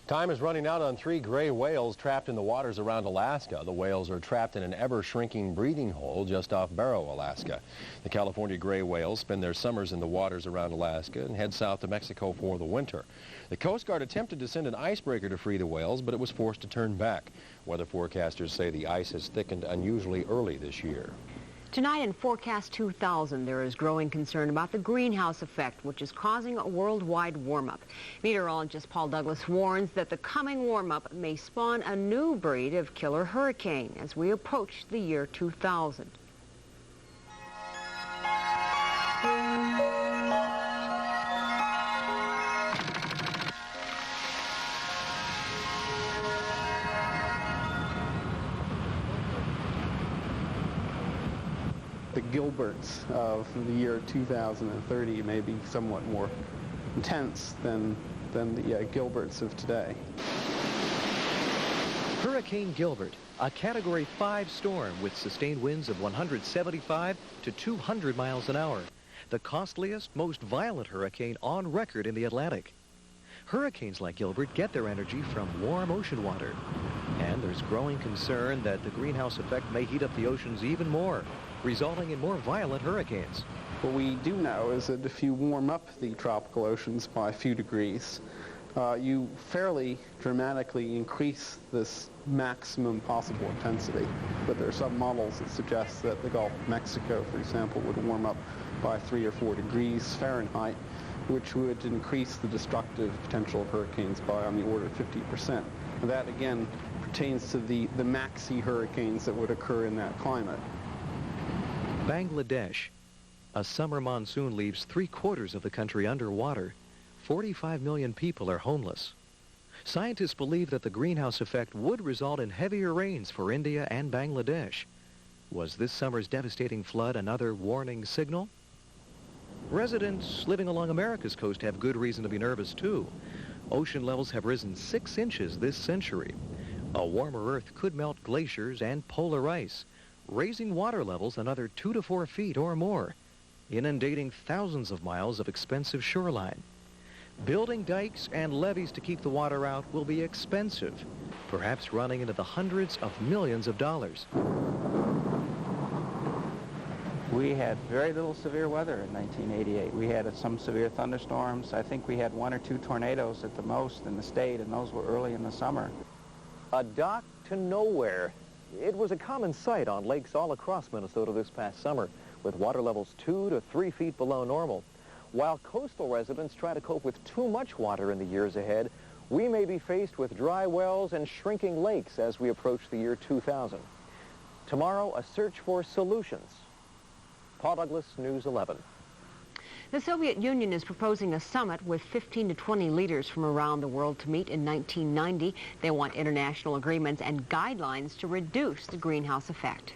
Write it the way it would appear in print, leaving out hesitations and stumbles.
Time is running out on 3 gray whales trapped in the waters around Alaska. The whales are trapped in an ever-shrinking breeding hole just off Barrow, Alaska. The California gray whales spend their summers in the waters around Alaska and head south to Mexico for the winter. The Coast Guard attempted to send an icebreaker to free the whales, but it was forced to turn back. Weather forecasters say the ice has thickened unusually early this year. Tonight in Forecast 2000, there is growing concern about the greenhouse effect, which is causing a worldwide warm-up. Meteorologist Paul Douglas warns that the coming warm-up may spawn a new breed of killer hurricane as we approach the year 2000. The Gilberts of the year 2030 may be somewhat more intense than the Gilberts of today. Hurricane Gilbert, a Category 5 storm with sustained winds of 175 to 200 miles an hour. The costliest, most violent hurricane on record in the Atlantic. Hurricanes like Gilbert get their energy from warm ocean water. And there's growing concern that the greenhouse effect may heat up the oceans even more, resulting in more violent hurricanes. What we do know is that if you warm up the tropical oceans by a few degrees, you fairly dramatically increase this maximum possible intensity. But there are some models that suggest that the Gulf of Mexico, for example, would warm up by 3 or 4 degrees Fahrenheit, which would increase the destructive potential of hurricanes by on the order of 50%. And that, again, pertains to the maxi hurricanes that would occur in that climate. Bangladesh. A summer monsoon leaves 3/4 of the country underwater. 45 million people are homeless. Scientists believe that the greenhouse effect would result in heavier rains for India and Bangladesh. Was this summer's devastating flood another warning signal? Residents living along America's coast have good reason to be nervous too. Ocean levels have risen 6 inches this century. A warmer Earth could melt glaciers and polar ice, raising water levels another 2 to 4 feet or more, inundating thousands of miles of expensive shoreline. Building dikes and levees to keep the water out will be expensive, perhaps running into the hundreds of millions of dollars. We had very little severe weather in 1988. We had some severe thunderstorms. I think we had 1 or 2 tornadoes at the most in the state, and those were early in the summer. A dock to nowhere. It was a common sight on lakes all across Minnesota this past summer, with water levels 2 to 3 feet below normal. While coastal residents try to cope with too much water in the years ahead, we may be faced with dry wells and shrinking lakes as we approach the year 2000. Tomorrow, a search for solutions. Paul Douglas, News 11. The Soviet Union is proposing a summit with 15 to 20 leaders from around the world to meet in 1990. They want international agreements and guidelines to reduce the greenhouse effect.